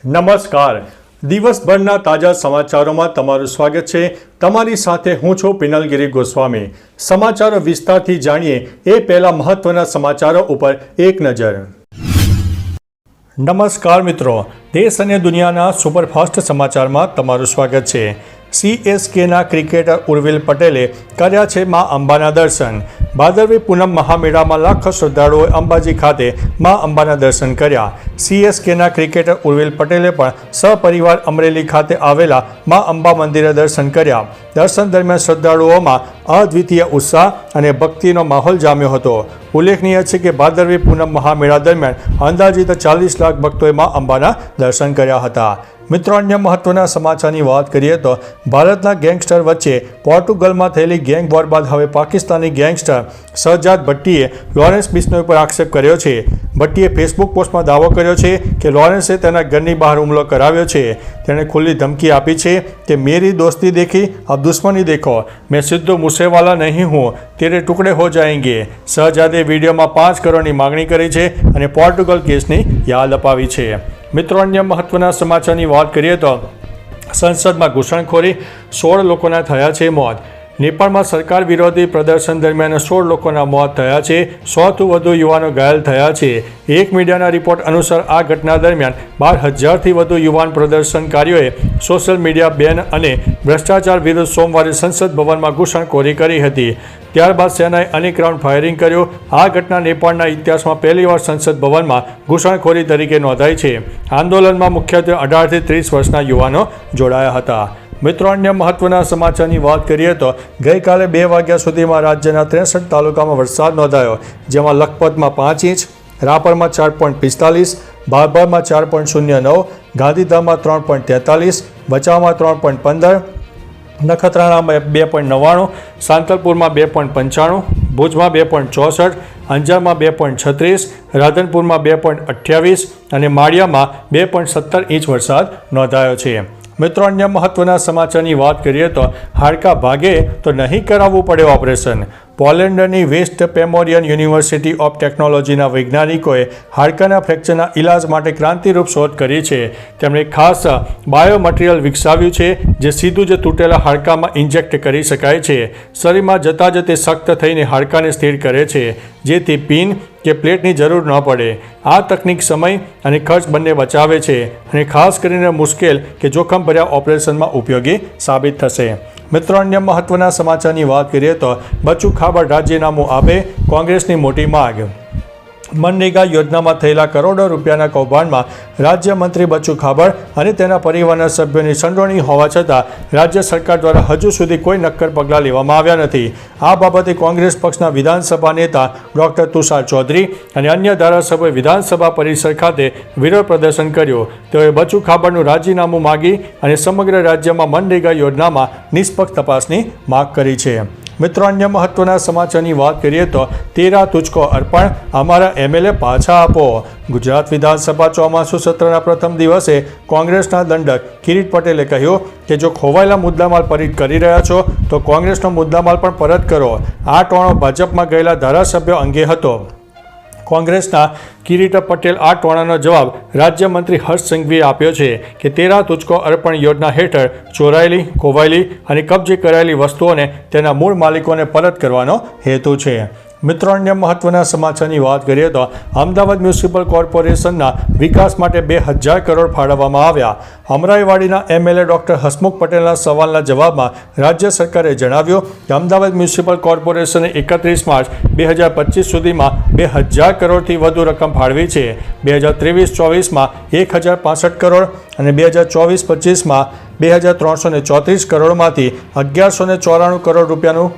નમસ્કાર. દિવસભરના તાજા સમાચારોમાં તમારું સ્વાગત છે. તમારી સાથે હું છું પિનલગીરી ગોસ્વામી. સમાચારો વિસ્તારથી જાણીએ એ પહેલા મહત્વના સમાચારો ઉપર એક નજર. નમસ્કાર મિત્રો, દેશ અને દુનિયાના સુપરફાસ્ટ સમાચારમાં તમારું સ્વાગત છે. CSKના ક્રિકેટર ઉર્વિલ પટેલે કર્યા છે મા અંબાના દર્શન. ભાદરવી પૂનમ મહામેળામાં લાખો શ્રદ્ધાળુઓએ અંબાજી ખાતે મા અંબાના દર્શન કર્યા. CSKના ક્રિકેટર ઉર્વિલ પટેલે પણ સપરિવાર અમરેલી ખાતે આવેલા મા અંબા મંદિરે દર્શન કર્યા. દર્શન દરમિયાન શ્રદ્ધાળુઓમાં અદ્વિતીય ઉત્સાહ અને ભક્તિનો માહોલ જામ્યો હતો. ઉલ્લેખનીય છે કે ભાદરવી પૂનમ મહામેળા દરમિયાન અંદાજિત 40 લાખ ભક્તોએ મા અંબાના દર્શન કર્યા હતા. મિત્રો, અન્ય મહત્વના સમાચારની વાત કરીએ તો ભારતના ગેંગસ્ટર વચ્ચે પોર્ટુગલમાં થયેલી ગેંગ વોર બાદ હવે પાકિસ્તાની ગેંગસ્ટર શહજાદ ભટ્ટીએ લોરેન્સ બિશ્નોઈ પર આક્ષેપ કર્યો છે. ભટ્ટીએ ફેસબુક પોસ્ટમાં દાવો કર્યો છે કે લોરેન્સે તેના ઘરની બહાર હુમલો કરાવ્યો છે. તેણે ખુલ્લી ધમકી આપી છે કે મેરી દોસ્તી દેખી અબ દુશ્મની દેખો, મેં સિદ્ધો મૂસેવાલા નહીં હું, તેરે ટુકડે હો જાએંગે. શહજાદે વિડીયોમાં 5 કરોડની માગણી કરી છે અને પોર્ટુગલ કેસની યાદ અપાવી છે. મિત્રો, અન્ય મહત્વના સમાચારની વાત કરીએ તો સંસદમાં ઘૂસણખોરી, 16 લોકોના થયા છે મોત. નેપાળમાં સરકાર વિરોધી પ્રદર્શન દરમિયાન 16 લોકોના મોત થયા છે. 100થી વધુ યુવાનો ઘાયલ થયા છે. એક મીડિયાના રિપોર્ટ અનુસાર આ ઘટના દરમિયાન 12,000થી વધુ યુવાન પ્રદર્શનકારીઓએ સોશિયલ મીડિયા બેન અને ભ્રષ્ટાચાર વિરુદ્ધ સોમવારે સંસદ ભવનમાં ઘૂસણખોરી કરી હતી. ત્યારબાદ સેનાએ અનેક રાઉન્ડ ફાયરિંગ કર્યું. આ ઘટના નેપાળના ઇતિહાસમાં પહેલીવાર સંસદ ભવનમાં ઘૂસણખોરી તરીકે નોંધાઈ છે. આંદોલનમાં મુખ્યત્વે 18થી 30 વર્ષના યુવાનો જોડાયા હતા. મિત્રો, અન્ય મહત્વના સમાચારની વાત કરીએ તો ગઈકાલે 2 વાગ્યા સુધીમાં રાજ્યના 63 તાલુકામાં વરસાદ નોંધાયો, જેમાં લખપતમાં 5 ઇંચ, રાપરમાં 4.45, ભાભરમાં 4.09, ગાંધીધામમાં 3.43, ભચાઉમાં 3.15, નખત્રાણામાં 2.99, સાંતલપુરમાં 2.95, ભુજમાં 2.64, અંજારમાં 2.36, રાધનપુરમાં 2.28 અને માળિયામાં 2.17 ઇંચ વરસાદ નોંધાયો છે. મિત્રો, અન્ય મહત્વના સમાચારની વાત કરીએ તો હાડકાં ભાગે તો નહીં કરાવવું પડે ઓપરેશન. પોલેન્ડની વેસ્ટ પેમોરિયન યુનિવર્સિટી ઓફ ટેકનોલોજીના વૈજ્ઞાનિકોએ હાડકાના ફ્રેક્ચરના ઇલાજ માટે ક્રાંતિરૂપ શોધ કરી છે. તેમણે ખાસ બાયોમટીરિયલ વિકસાવ્યું છે જે સીધું જ તૂટેલા હાડકામાં ઇન્જેક્ટ કરી શકાય છે. શરીરમાં જતાં જ તે સખ્ત થઈને હાડકાને સ્થિર કરે છે, જેથી પિન કે પ્લેટની જરૂર ન પડે. આ તકનિક સમય અને ખર્ચ બંને બચાવે છે અને ખાસ કરીને મુશ્કેલ કે જોખમભર્યા ઓપરેશનમાં ઉપયોગી સાબિત થશે. મિત્રો, અન્ય મહત્વના સમાચારની વાત કરીએ તો બચુ ખાબડ રાજીનામું આપે, કોંગ્રેસની મોટી માંગ. મનરેગા યોજનામાં થયેલા કરોડો રૂપિયાના કૌભાંડમાં રાજ્યમંત્રી બચુ ખાબડ અને તેના પરિવારના સભ્યોની સંડોવણી હોવા છતાં રાજ્ય સરકાર દ્વારા હજુ સુધી કોઈ નક્કર પગલાં લેવામાં આવ્યા નથી. આ બાબતે કોંગ્રેસ પક્ષના વિધાનસભા નેતા ડૉક્ટર તુષાર ચૌધરી અને અન્ય ધારાસભ્યોએ વિધાનસભા પરિસર ખાતે વિરોધ પ્રદર્શન કર્યું. તેઓએ બચુ ખાબડનું રાજીનામું માગી અને સમગ્ર રાજ્યમાં મનરેગા યોજનામાં નિષ્પક્ષ તપાસની માગ કરી છે. મિત્રો, અન્ય મહત્વના સમાચારની વાત કરીએ તો તેરા તુજકો અર્પણ, અમારા MLA પાછા આપો. ગુજરાત વિધાનસભા ચોમાસુ સત્રના પ્રથમ દિવસે કોંગ્રેસના દંડક કિરીટ પટેલે કહ્યું કે જો ખોવાયેલા મુદ્દામાલ પરત કરી રહ્યા છો તો કોંગ્રેસનો મુદ્દામાલ પણ પરત કરો. આ ટોણો ભાજપમાં ગયેલા ધારાસભ્યો અંગે હતો. કોંગ્રેસના કિરીટ પટેલ આ ટોણાનો જવાબ રાજ્યમંત્રી હર્ષ સંઘવીએ આપ્યો છે કે તેરા તુજકો અર્પણ યોજના હેઠળ ચોરાયેલી, ખોવાયેલી અને કબજે કરાયેલી વસ્તુઓને તેના મૂળ માલિકોને પરત કરવાનો હેતુ છે. મિત્રો, અન્ય મહત્વના સમાચારની વાત કરીએ તો અમદાવાદ મ્યુનિસિપલ કોર્પોરેશનના વિકાસ માટે 2,000 કરોડ ફાળવવામાં આવ્યા. અમરાઈવાડીના MLA ડૉક્ટર હસમુખ પટેલના સવાલના જવાબમાં રાજ્ય સરકારે જણાવ્યું કે અમદાવાદ મ્યુનિસિપલ કોર્પોરેશને 31 માર્ચ 2025 સુધીમાં 2,000 કરોડથી વધુ રકમ ફાળવી છે. 2023-24માં 1,065 કરોડ અને 2024-25માં 2,334 કરોડમાંથી 1,194 કરોડ રૂપિયાનું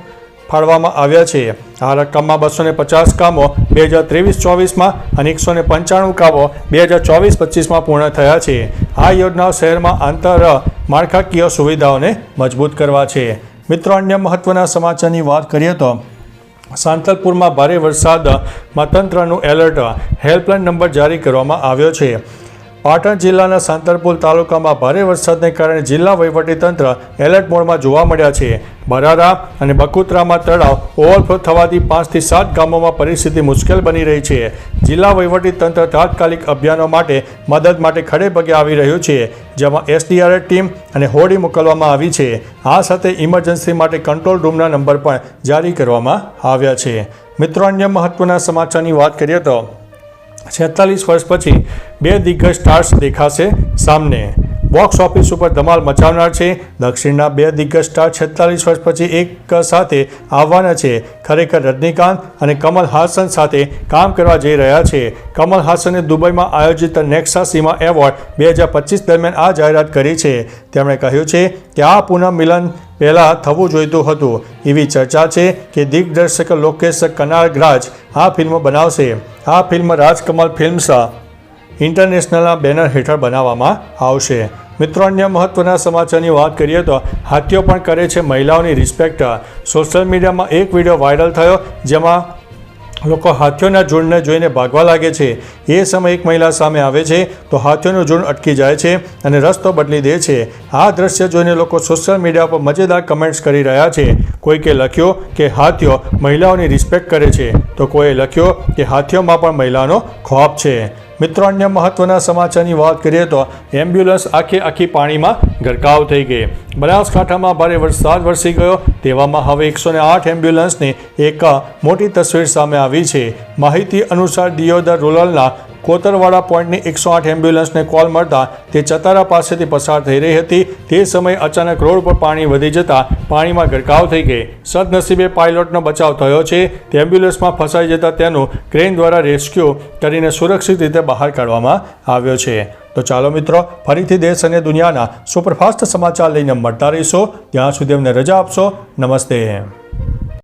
ફાળવવામાં આવ્યા છે. આ રકમમાં 250 કામો 2023-24માં અને 195 કામો 2024-25માં પૂર્ણ થયા છે. આ યોજનાઓ શહેરમાં આંતર માળખાકીય સુવિધાઓને મજબૂત કરવા છે. મિત્રો, અન્ય મહત્વના સમાચારની વાત કરીએ તો સાંતલપુરમાં ભારે વરસાદમાં તંત્રનું એલર્ટ, હેલ્પલાઇન નંબર જારી કરવામાં આવ્યો છે. પાટણ જિલ્લાના સાંતરપુર તાલુકામાં ભારે વરસાદને કારણે જિલ્લા વહીવટીતંત્ર એલર્ટ મોડમાં જોવા મળ્યા છે. બરાડા અને બકુતરામાં તળાવ ઓવરફ્લો થવાથી 5 થી 7 ગામોમાં પરિસ્થિતિ મુશ્કેલ બની રહી છે. જિલ્લા વહીવટીતંત્ર તાત્કાલિક અભિયાનો માટે મદદ માટે ખડે પગે આવી રહ્યું છે, જેમાં SDRF ટીમ અને હોડી મોકલવામાં આવી છે. આ સાથે ઇમરજન્સી માટે કંટ્રોલ રૂમના નંબર પણ જારી કરવામાં આવ્યા છે. મિત્રો, અન્ય મહત્વના સમાચારની વાત કરીએ તો 46 વર્ષ પછી 2 દિગ્ગજ સ્ટાર્સ દેખાશે સામને. બોક્સ ઓફિસ ઉપર ધમાલ મચાવનાર છે. દક્ષિણના 2 દિગ્ગજ સ્ટાર 46 વર્ષ પછી એક સાથે આવવાના છે. ખરેખર રજનીકાંત અને કમલ હાસન સાથે કામ કરવા જઈ રહ્યા છે. કમલ હાસને દુબઈમાં આયોજિત નેક્સા સીમા એવોર્ડ 2025 દરમિયાન આ જાહેરાત કરી છે. તેમણે કહ્યું છે કે આ પુનઃ મિલન પહેલાં થવું જોઈતું હતું. એવી ચર્ચા છે કે દિગ્દર્શક લોકેશ કનાગરાજ આ ફિલ્મ બનાવશે. આ ફિલ્મ રાજકમલ ફિલ્મ્સ ઇન્ટરનેશનલના બેનર હેઠળ બનાવવામાં આવશે. મિત્રો, અન્ય મહત્વના સમાચારની વાત કરીએ તો હાથીઓ પણ કરે છે મહિલાઓની રિસ્પેક્ટ. સોશિયલ મીડિયામાં એક વિડીયો વાયરલ થયો, જેમાં લોકો હાથીઓના ઝુંડને જોઈને ભાગવા લાગે છે. એ સમયે એક મહિલા સામે આવે છે તો હાથીઓનું ઝુંડ અટકી જાય છે અને રસ્તો બદલી દે છે. આ દ્રશ્ય જોઈને લોકો સોશિયલ મીડિયા પર મજેદાર કમેન્ટ્સ કરી રહ્યા છે. કોઈકે લખ્યો કે હાથીઓ મહિલાઓની રિસ્પેક્ટ કરે છે, તો કોઈએ લખ્યો કે હાથીઓમાં પણ મહિલાનો ખોફ છે. મિત્રો, અન્ય મહત્વના સમાચારની વાત કરીએ તો એમ્બ્યુલન્સ આખી પાણીમાં ગરકાવ થઈ ગઈ. બનાસકાંઠામાં ભારે વરસાદ વરસી ગયો, તેવામાં હવે 108 એમ્બ્યુલન્સની એક મોટી તસવીર સામે આવી છે. માહિતી અનુસાર દિયોદર રૂરલના કોતરવાડા પોઈન્ટની 108 એમ્બ્યુલન્સને કોલ મળતા તે ચતારા પાસેથી પસાર થઈ રહી હતી. તે સમયે અચાનક રોડ પર પાણી વધી જતાં પાણીમાં ગરકાવ થઈ ગઈ. સદનસીબે પાયલોટનો બચાવ થયો છે. તે એમ્બ્યુલન્સમાં ફસાઈ જતાં તેનું ક્રેન દ્વારા રેસ્ક્યુ કરીને સુરક્ષિત રીતે બહાર કાઢવામાં આવ્યો છે. તો ચાલો મિત્રો, ફરીથી દેશ અને દુનિયાના સુપરફાસ્ટ સમાચાર લઈને મળતા રહીશો. ત્યાં સુધી અમને રજા આપશો. નમસ્તે.